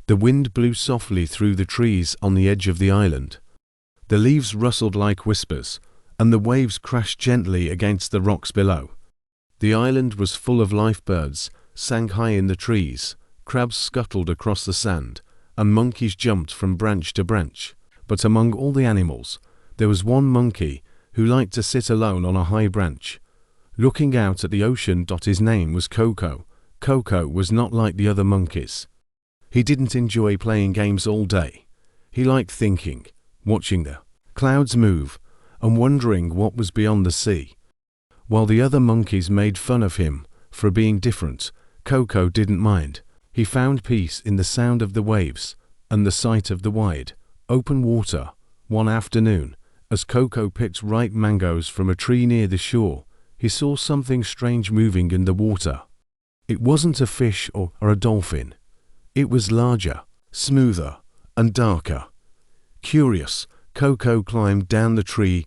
The wind blew softly through the trees on the edge of the island. The leaves rustled like whispers, and the waves crashed gently against the rocks below. The island was full of live birds, sang high in the trees, crabs scuttled across the sand, and monkeys jumped from branch to branch. But among all the animals, there was one monkey who liked to sit alone on a high branch, looking out at the ocean. His name was Coco. Coco was not like the other monkeys. He didn't enjoy playing games all day. He liked thinking, watching the clouds move, and wondering what was beyond the sea. While the other monkeys made fun of him for being different, Coco didn't mind. He found peace in the sound of the waves and the sight of the wide, open water. One afternoon, as Coco picked ripe mangoes from a tree near the shore, he saw something strange moving in the water. It wasn't a fish or a dolphin. It was larger, smoother, and darker. Curious, Coco climbed down the tree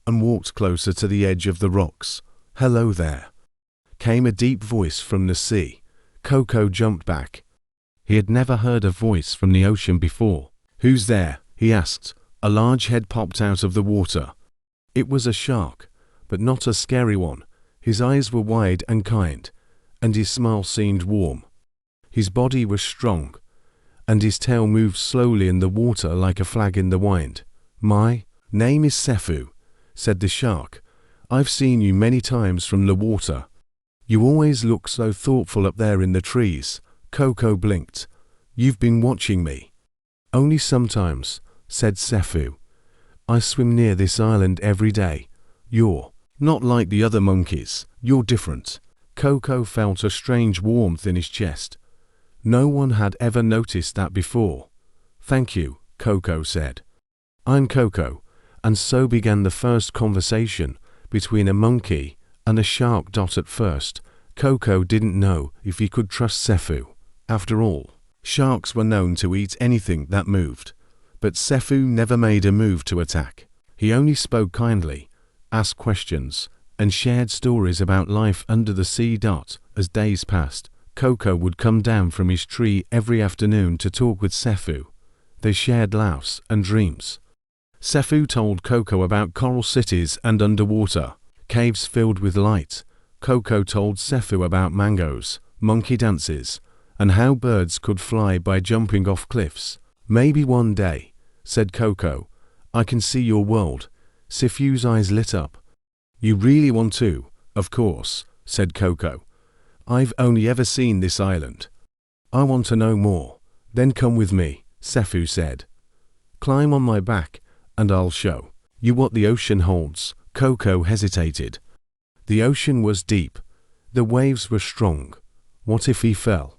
and walked closer to the edge of the rocks. "Hello there," came a deep voice from the sea. Coco jumped back. He had never heard a voice from the ocean before. "Who's there?" he asked. A large head popped out of the water. It was a shark, but not a scary one. His eyes were wide and kind, and his smile seemed warm. His body was strong, and his tail moved slowly in the water like a flag in the wind. "My name is Sefu," said the shark. "I've seen you many times from the water. You always look so thoughtful up there in the trees." Coco blinked. "You've been watching me." "Only sometimes," said Sefu. "I swim near this island every day. You're not like the other monkeys. You're different." Coco felt a strange warmth in his chest. No one had ever noticed that before. "Thank you," Coco said. "I'm Coco," and so began the first conversation between a monkey and a shark. At first, Coco didn't know if he could trust Sefu. After all, sharks were known to eat anything that moved. But Sefu never made a move to attack. He only spoke kindly, asked questions, and shared stories about life under the sea. As days passed, Coco would come down from his tree every afternoon to talk with Sefu. They shared laughs and dreams. Sefu told Coco about coral cities and underwater caves filled with light. Coco told Sefu about mangoes, monkey dances, and how birds could fly by jumping off cliffs. "Maybe one day," said Coco, "I can see your world." Sefu's eyes lit up. "You really want to?" "Of course," said Coco. "I've only ever seen this island. I want to know more." "Then come with me," Sefu said. "Climb on my back, and I'll show you what the ocean holds." Coco hesitated. The ocean was deep. The waves were strong. What if he fell?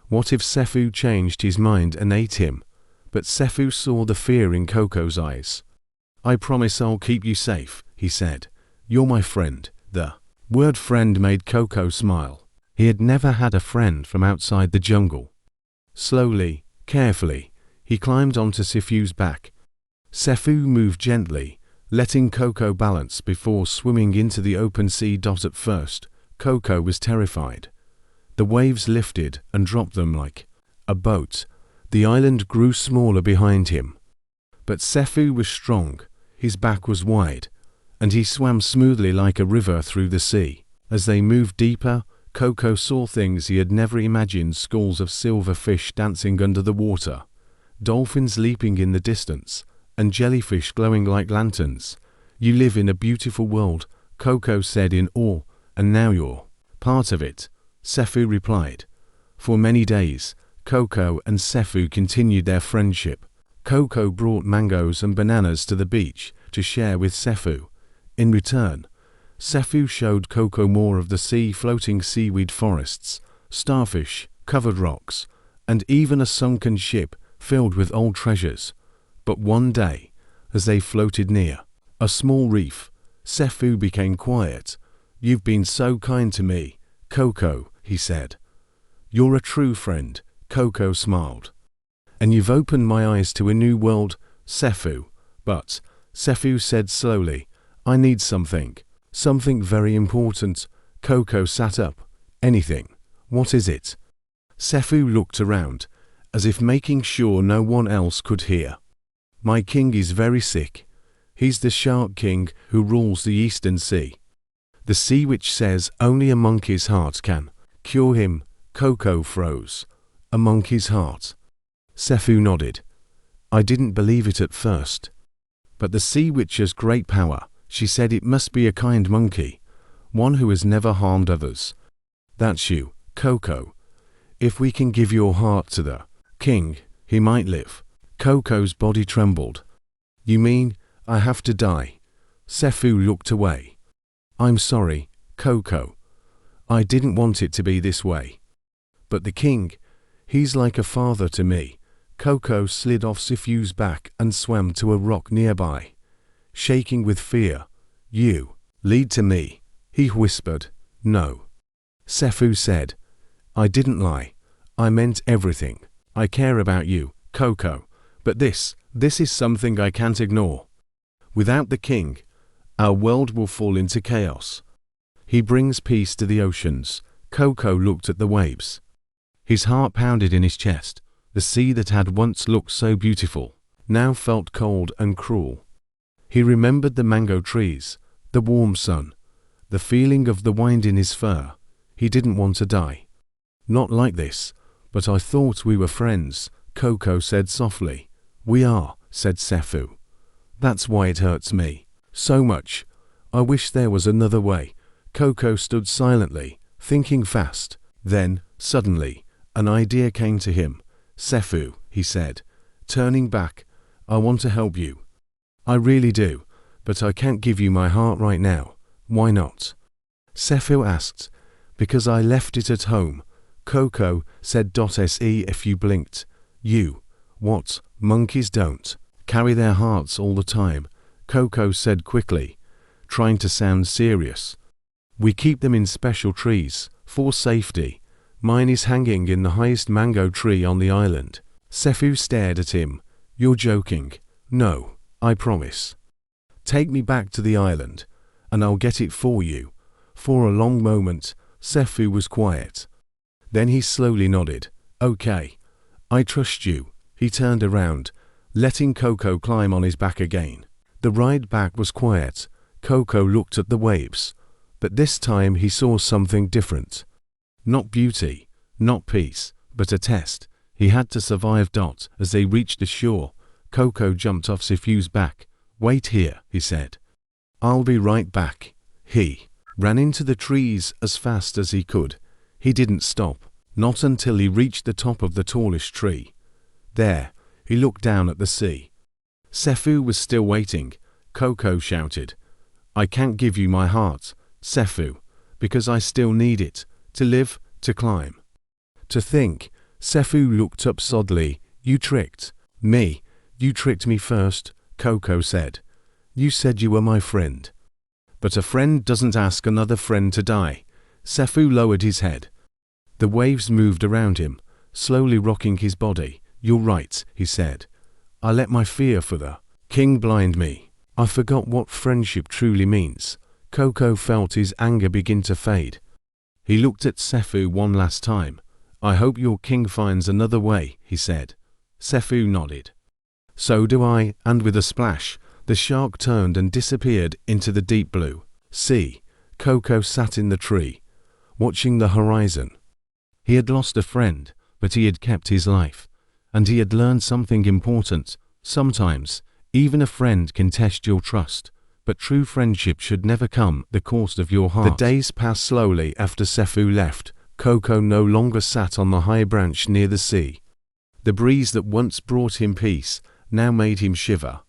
What if Sefu changed his mind and ate him? But Sefu saw the fear in Coco's eyes. "I promise I'll keep you safe," he said. "You're my friend." The word friend made Coco smile. He had never had a friend from outside the jungle. Slowly, carefully, he climbed onto Sefu's back. Sefu moved gently, letting Coco balance before swimming into the open sea. At first, Coco was terrified. The waves lifted and dropped them like a boat. The island grew smaller behind him. But Sefu was strong, his back was wide, and he swam smoothly like a river through the sea. As they moved deeper, Coco saw things he had never imagined: schools of silver fish dancing under the water, dolphins leaping in the distance, and jellyfish glowing like lanterns. "You live in a beautiful world," Coco said in awe, "and now you're part of it," Sefu replied. For many days, Coco and Sefu continued their friendship. Coco brought mangoes and bananas to the beach to share with Sefu. In return, Sefu showed Coco more of the sea: floating seaweed forests, starfish, covered rocks, and even a sunken ship filled with old treasures. But one day, as they floated near a small reef, Sefu became quiet. "You've been so kind to me, Coco," he said. "You're a true friend," Coco smiled. "And you've opened my eyes to a new world, Sefu." "But," Sefu said slowly, "I need something very important." Coco sat up. "Anything? What is it?" Sefu looked around, as if making sure no one else could hear. My king is very sick. He's the Shark King who rules the Eastern Sea. The sea which says only a monkey's heart can cure him. Coco froze. A monkey's heart. Sefu nodded. I didn't believe it at first. But the sea witch has great power. She said it must be a kind monkey, one who has never harmed others. That's you, Coco. If we can give your heart to the king, he might live. Coco's body trembled. You mean I have to die? Sefu looked away. I'm sorry, Coco. I didn't want it to be this way. But the king, he's like a father to me. Coco slid off Sefu's back and swam to a rock nearby. Shaking with fear. You, lead to me, he whispered. No. Sefu said. I didn't lie. I meant everything. I care about you, Coco. But this is something I can't ignore. Without the king, our world will fall into chaos. He brings peace to the oceans. Coco looked at the waves. His heart pounded in his chest. The sea that had once looked so beautiful, now felt cold and cruel. He remembered the mango trees, the warm sun, the feeling of the wind in his fur. He didn't want to die. Not like this, but I thought we were friends, Coco said softly. We are, said Sefu. That's why it hurts me so much. I wish there was another way. Coco stood silently, thinking fast. Then, suddenly, an idea came to him. Sefu, he said, turning back, I want to help you. I really do, but I can't give you my heart right now. Why not? Sefu asked. Because I left it at home. Coco said. Se if you blinked. You. What? Monkeys don't carry their hearts all the time, Coco said quickly, trying to sound serious. We keep them in special trees, for safety. Mine is hanging in the highest mango tree on the island. Sefu stared at him. You're joking. No, I promise. Take me back to the island, and I'll get it for you. For a long moment, Sefu was quiet. Then he slowly nodded. Okay. I trust you. He turned around, letting Coco climb on his back again. The ride back was quiet. Coco looked at the waves. But this time he saw something different. Not beauty, not peace, but a test. He had to survive. As they reached the shore, Coco jumped off Sefu's back. Wait here, he said. I'll be right back. He ran into the trees as fast as he could. He didn't stop, not until he reached the top of the tallest tree. There, he looked down at the sea. Sefu was still waiting. Coco shouted, I can't give you my heart, Sefu, because I still need it. To live, to climb. To think. Sefu looked up suddenly. You tricked me. You tricked me first, Coco said. You said you were my friend. But a friend doesn't ask another friend to die. Sefu lowered his head. The waves moved around him, slowly rocking his body. You're right, he said. I let my fear for the king blind me. I forgot what friendship truly means. Coco felt his anger begin to fade. He looked at Sefu one last time. I hope your king finds another way, he said. Sefu nodded. So do I, and with a splash, the shark turned and disappeared into the deep blue sea. Coco sat in the tree, watching the horizon. He had lost a friend, but he had kept his life. And he had learned something important. Sometimes, even a friend can test your trust. But true friendship should never come the cost of your heart. The days passed slowly after Sefu left. Coco no longer sat on the high branch near the sea. The breeze that once brought him peace now made him shiver.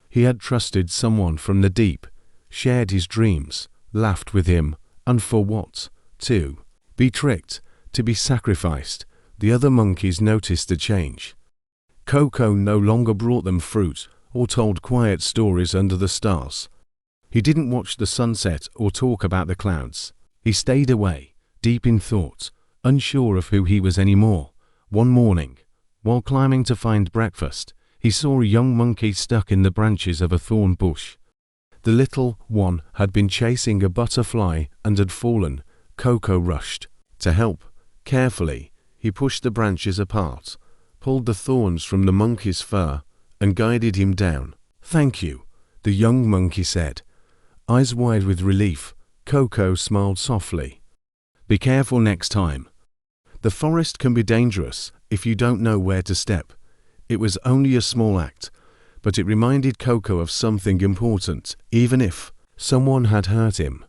He had trusted someone from the deep, shared his dreams, laughed with him, and for what? To be tricked, to be sacrificed. The other monkeys noticed the change. Coco no longer brought them fruit or told quiet stories under the stars. He didn't watch the sunset or talk about the clouds. He stayed away, deep in thought, unsure of who he was anymore. One morning, while climbing to find breakfast, he saw a young monkey stuck in the branches of a thorn bush. The little one had been chasing a butterfly and had fallen. Coco rushed to help. Carefully, he pushed the branches apart, pulled the thorns from the monkey's fur, and guided him down. "Thank you," the young monkey said. Eyes wide with relief, Coco smiled softly. "Be careful next time. The forest can be dangerous if you don't know where to step." It was only a small act, but it reminded Coco of something important, even if someone had hurt him.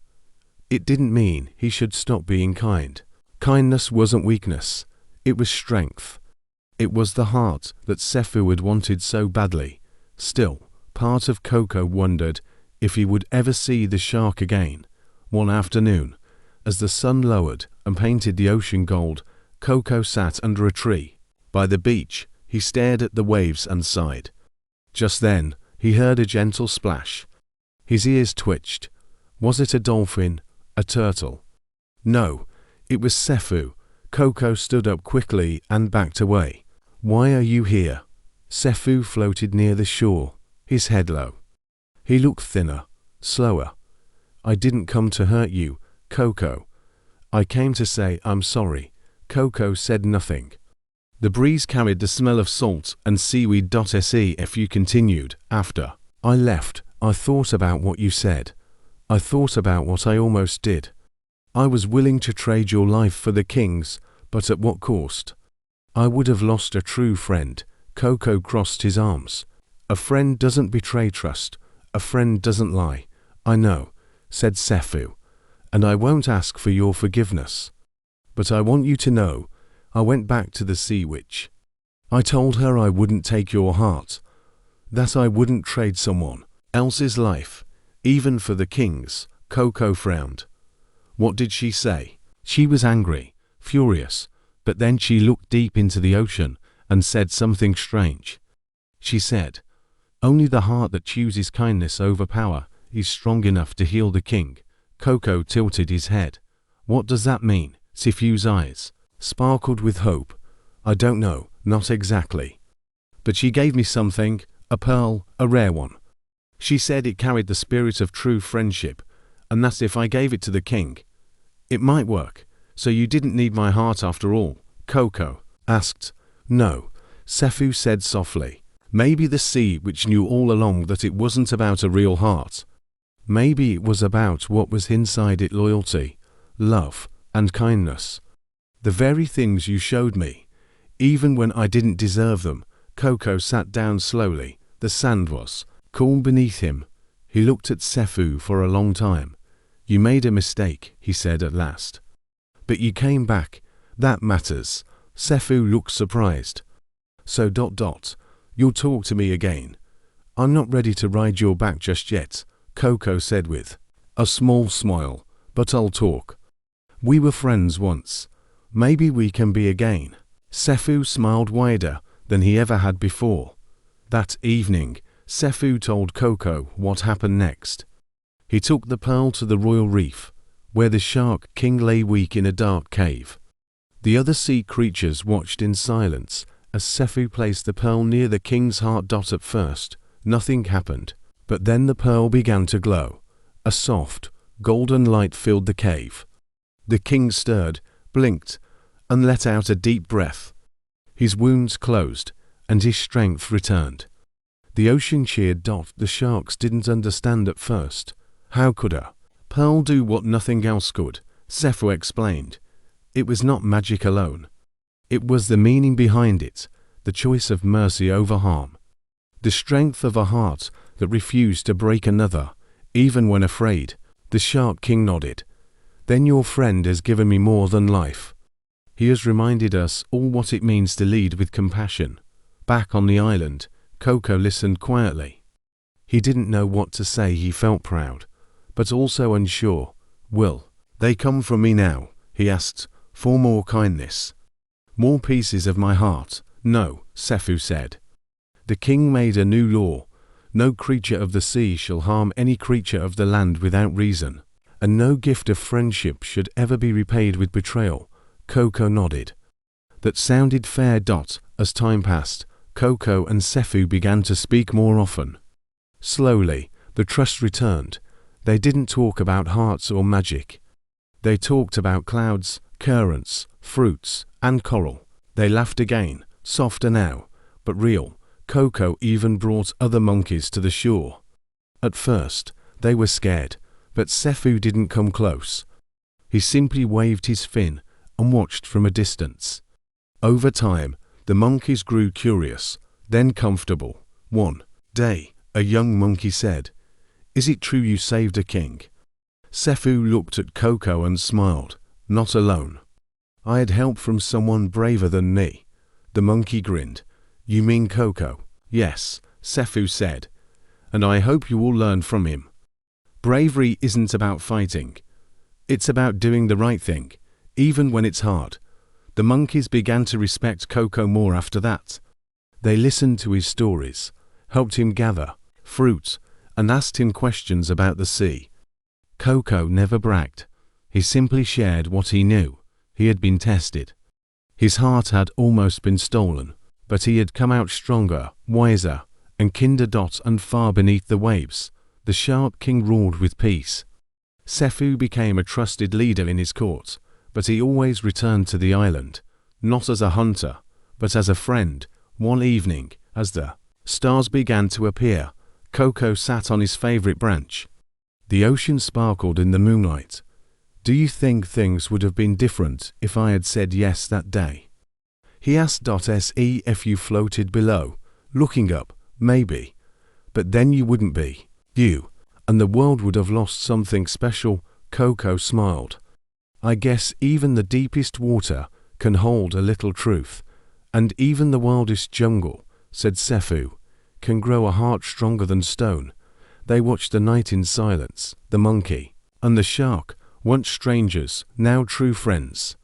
It didn't mean he should stop being kind. Kindness wasn't weakness, it was strength. It was the heart that Sefu had wanted so badly. Still, part of Coco wondered if he would ever see the shark again. One afternoon, as the sun lowered and painted the ocean gold, Coco sat under a tree. By the beach, he stared at the waves and sighed. Just then, he heard a gentle splash. His ears twitched. Was it a dolphin? A turtle? No, it was Sefu. Coco stood up quickly and backed away. "Why are you here?" Sefu floated near the shore, his head low. He looked thinner, slower. "I didn't come to hurt you, Coco. I came to say I'm sorry." Coco said nothing. The breeze carried the smell of salt and seaweed. Sefu continued, "After I left, I thought about what you said. I thought about what I almost did. I was willing to trade your life for the king's, but at what cost? I would have lost a true friend." Coco crossed his arms. "A friend doesn't betray trust. A friend doesn't lie." "I know," said Sefu, "and I won't ask for your forgiveness. But I want you to know, I went back to the sea witch. I told her I wouldn't take your heart, that I wouldn't trade someone else's life, even for the king's." Coco frowned. "What did she say?" "She was angry, furious, but then she looked deep into the ocean and said something strange. She said, 'Only the heart that chooses kindness over power is strong enough to heal the king.'" Coco tilted his head. "What does that mean?" Sefu's eyes sparkled with hope. "I don't know, not exactly. But she gave me something, a pearl, a rare one. She said it carried the spirit of true friendship, and that if I gave it to the king, it might work. So you didn't need my heart after all?" Coco asked. "No," Sefu said softly. "Maybe the sea witch knew all along that it wasn't about a real heart. Maybe it was about what was inside it: loyalty, love, and kindness. The very things you showed me, even when I didn't deserve them." Coco sat down slowly. The sand was cool beneath him. He looked at Sefu for a long time. "You made a mistake," he said at last. "But you came back. That matters." Sefu looked surprised. So ... "You'll talk to me again?" "I'm not ready to ride your back just yet," Coco said with a small smile, "but I'll talk. We were friends once. Maybe we can be again." Sefu smiled wider than he ever had before. That evening, Sefu told Coco what happened next. He took the pearl to the royal reef, where the shark king lay weak in a dark cave. The other sea creatures watched in silence as Sefu placed the pearl near the king's heart. At first, nothing happened, but then the pearl began to glow. A soft, golden light filled the cave. The king stirred, blinked, and let out a deep breath. His wounds closed, and his strength returned. The ocean cheered. The sharks didn't understand at first. How could a pearl do what nothing else could? Sefu explained. It was not magic alone. It was the meaning behind it, the choice of mercy over harm. The strength of a heart that refused to break another, even when afraid. The shark king nodded. "Then your friend has given me more than life. He has reminded us all what it means to lead with compassion." Back on the island, Coco listened quietly. He didn't know what to say. He felt proud, but also unsure. "Will they come from me now?" he asked. "For more kindness? More pieces of my heart?" "No," Sefu said. "The king made a new law. No creature of the sea shall harm any creature of the land without reason, and no gift of friendship should ever be repaid with betrayal." Coco nodded. That sounded fair. As time passed, Coco and Sefu began to speak more often. Slowly, the trust returned. They didn't talk about hearts or magic. They talked about clouds, currents, fruits, and coral. They laughed again, softer now, but real. Coco even brought other monkeys to the shore. At first, they were scared, but Sefu didn't come close. He simply waved his fin and watched from a distance. Over time, the monkeys grew curious, then comfortable. One day, a young monkey said, "Is it true you saved a king?" Sefu looked at Coco and smiled. "Not alone. I had help from someone braver than me." The monkey grinned. "You mean Coco?" "Yes," Sefu said. "And I hope you all learn from him. Bravery isn't about fighting. It's about doing the right thing, even when it's hard." The monkeys began to respect Coco more after that. They listened to his stories, helped him gather fruit, and asked him questions about the sea. Coco never bragged. He simply shared what he knew. He had been tested. His heart had almost been stolen, but he had come out stronger, wiser, and kinderdot and far beneath the waves. The Shark King ruled with peace. Sefu became a trusted leader in his court, but he always returned to the island, not as a hunter, but as a friend. One evening, as the stars began to appear, Coco sat on his favorite branch. The ocean sparkled in the moonlight. "Do you think things would have been different if I had said yes that day?" He asked. Se if you floated below, looking up, maybe. But then you wouldn't be. You. And the world would have lost something special. Coco smiled. "I guess even the deepest water can hold a little truth. And even the wildest jungle," said Sefu, "can grow a heart stronger than stone." They watched the night in silence. The monkey and the shark, once strangers, now true friends.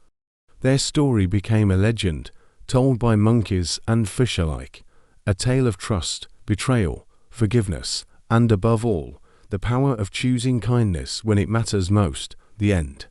Their story became a legend, told by monkeys and fish alike. A tale of trust, betrayal, forgiveness, and above all, the power of choosing kindness when it matters most. The end.